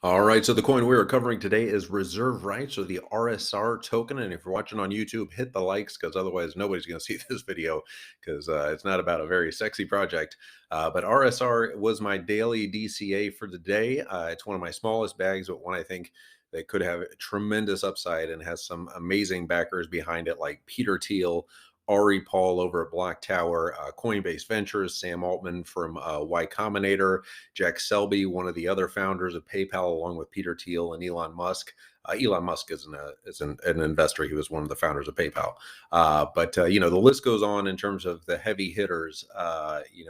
All right, so the coin we are covering today is reserve rights, or the RSR token. And if you're watching on YouTube, hit the likes because otherwise nobody's going to see this video because it's not about a very sexy project. But RSR was my daily DCA for the day. It's one of my smallest bags, but one I think that could have tremendous upside and has some amazing backers behind it, like Peter Thiel, Ari Paul over at Block Tower, Coinbase Ventures, Sam Altman from Y Combinator, Jack Selby, one of the other founders of PayPal, along with Peter Thiel and Elon Musk. Elon Musk is an investor. He was one of the founders of PayPal. But the list goes on in terms of the heavy hitters,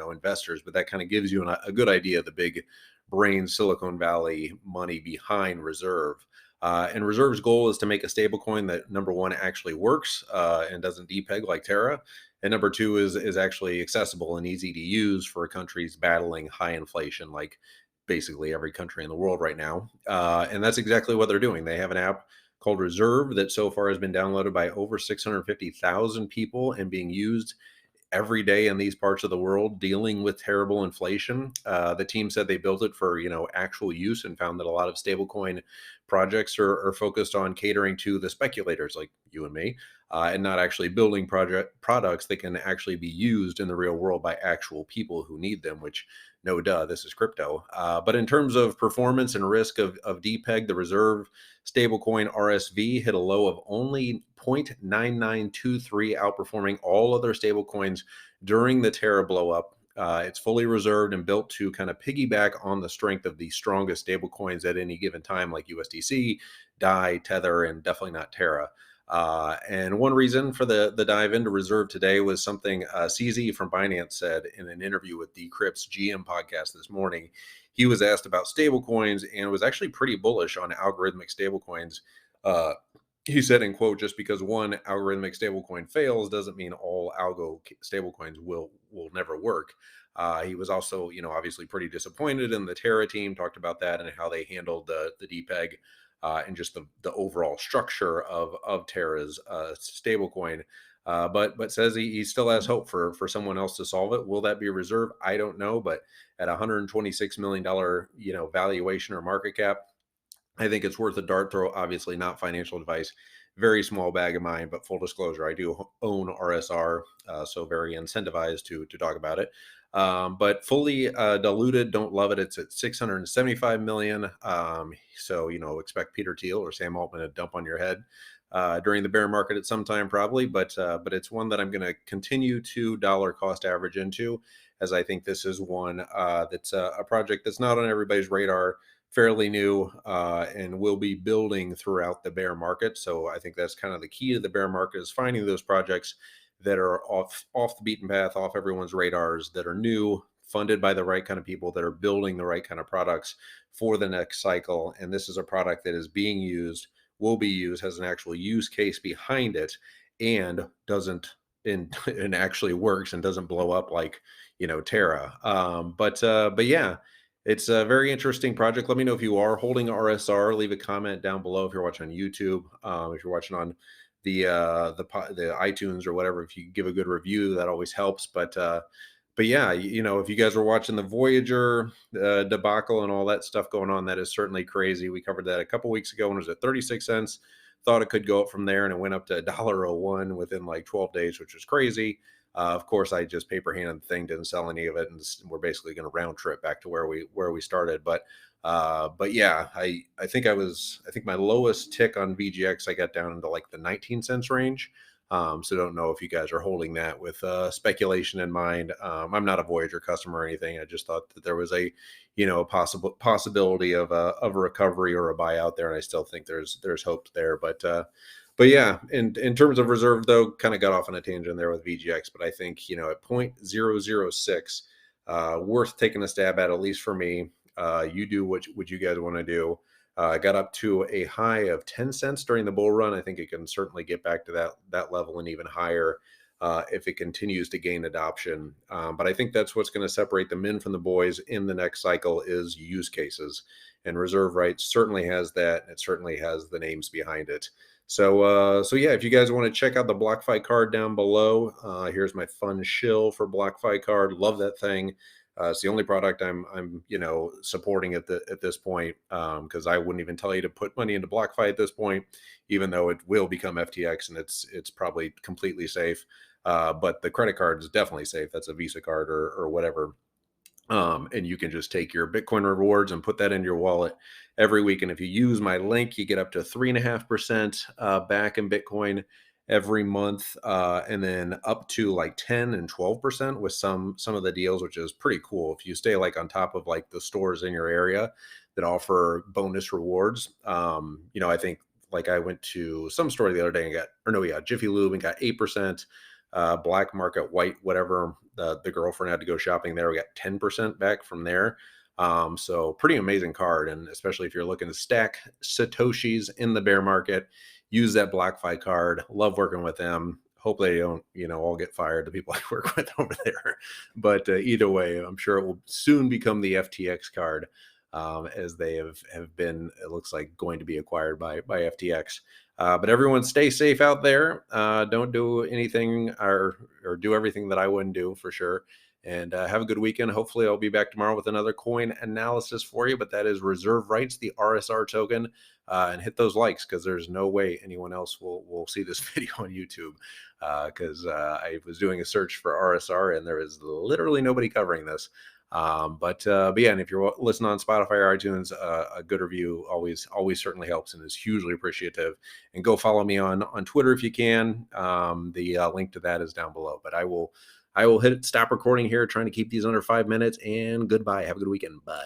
investors. But that kind of gives you a good idea of the big brain Silicon Valley money behind Reserve. And Reserve's goal is to make a stable coin that, number one, actually works and doesn't depeg like Terra. And number two is actually accessible and easy to use for countries battling high inflation, like basically every country in the world right now. And that's exactly what they're doing. They have an app called Reserve that so far has been downloaded by over 650,000 people and being used every day in these parts of the world dealing with terrible inflation. The team said they built it for actual use and found that a lot of stablecoin projects are focused on catering to the speculators like you and me, and not actually building products that can actually be used in the real world by actual people who need them. Which, no duh, this is crypto. But in terms of performance and risk of depeg, the Reserve stablecoin RSV hit a low of only 0.9923, outperforming all other stablecoins during the Terra blowup. It's fully reserved and built to kind of piggyback on the strength of the strongest stablecoins at any given time, like USDC, DAI, Tether, and definitely not Terra. And one reason for the dive into Reserve today was something CZ from Binance said in an interview with Decrypt's GM podcast this morning. He was asked about stablecoins and was actually pretty bullish on algorithmic stablecoins. He said, in quote, just because one algorithmic stablecoin fails doesn't mean all algo stablecoins will never work. He was also, obviously pretty disappointed in the Terra team, talked about that and how they handled the depeg and just the overall structure of Terra's stablecoin. But says he still has hope for someone else to solve it. Will that be Reserve? I don't know, but at $126 million, valuation or market cap, I think it's worth a dart throw. Obviously, not financial advice. Very small bag of mine, but full disclosure, I do own RSR, so very incentivized to talk about it. But fully diluted, don't love it. It's at 675 million. So expect Peter Thiel or Sam Altman to dump on your head during the bear market at some time, probably. But it's one that I'm going to continue to dollar cost average into, as I think this is one that's a project that's not on everybody's radar, fairly new, and will be building throughout the bear market. So I think that's kind of the key to the bear market, is finding those projects that are off the beaten path, off everyone's radars, that are new, funded by the right kind of people, that are building the right kind of products for the next cycle. And this is a product that is being used, will be used, has an actual use case behind it, and doesn't and actually works and doesn't blow up like Terra. But yeah, it's a very interesting project. Let me know if you are holding RSR. Leave a comment down below if you're watching on YouTube. If you're watching on the iTunes or whatever, if you give a good review, that always helps. But yeah, if you guys were watching the Voyager debacle and all that stuff going on, that is certainly crazy. We covered that a couple weeks ago when it was at 36 cents. Thought it could go up from there, and it went up to $1.01 within like 12 days, which was crazy. Of course, I just paper handed the thing, didn't sell any of it, and we're basically going to round trip back to where we started. But yeah, I think my lowest tick on VGX, I got down into like the 19 cents range. So don't know if you guys are holding that with speculation in mind. I'm not a Voyager customer or anything. I just thought that there was a possibility of a recovery or a buyout there, and I still think there's hope there. But yeah, in terms of Reserve, though, kind of got off on a tangent there with VGX. But I think at 0.006, worth taking a stab at least for me. You do what you guys want to do. Got up to a high of 10 cents during the bull run. I think it can certainly get back to that level and even higher if it continues to gain adoption. But I think that's what's going to separate the men from the boys in the next cycle, is use cases. And Reserve Rights certainly has that. And it certainly has the names behind it. So yeah, if you guys want to check out the BlockFi card down below, here's my fun shill for BlockFi card. Love that thing. It's the only product I'm supporting at this point, because I wouldn't even tell you to put money into BlockFi at this point, even though it will become FTX and it's probably completely safe. But the credit card is definitely safe. That's a Visa card or whatever. And you can just take your Bitcoin rewards and put that in your wallet every week. And if you use my link, you get up to 3.5% back in Bitcoin every month, and then up to like 10 and 12% with some of the deals, which is pretty cool. If you stay like on top of like the stores in your area that offer bonus rewards, I think like I went to some store the other day and got, or no, yeah, Jiffy Lube and got 8%. Black market white, whatever, the girlfriend had to go shopping there. We got 10% back from there. So pretty amazing card. And especially if you're looking to stack Satoshis in the bear market, use that BlockFi card. Love working with them. Hope they don't, all get fired, the people I work with over there. But either way, I'm sure it will soon become the FTX card, as they have been, it looks like, going to be acquired by FTX. But everyone stay safe out there. Don't do anything or do everything that I wouldn't do, for sure. And have a good weekend. Hopefully I'll be back tomorrow with another coin analysis for you, but that is Reserve Rights, the RSR token. And hit those likes, because there's no way anyone else will see this video on YouTube, because I was doing a search for RSR and there is literally nobody covering this. But yeah, and if you're listening on Spotify or iTunes, a good review always certainly helps and is hugely appreciative. And go follow me on Twitter if you can. The link to that is down below. But I will hit stop recording here, trying to keep these under 5 minutes. And goodbye. Have a good weekend. Bye.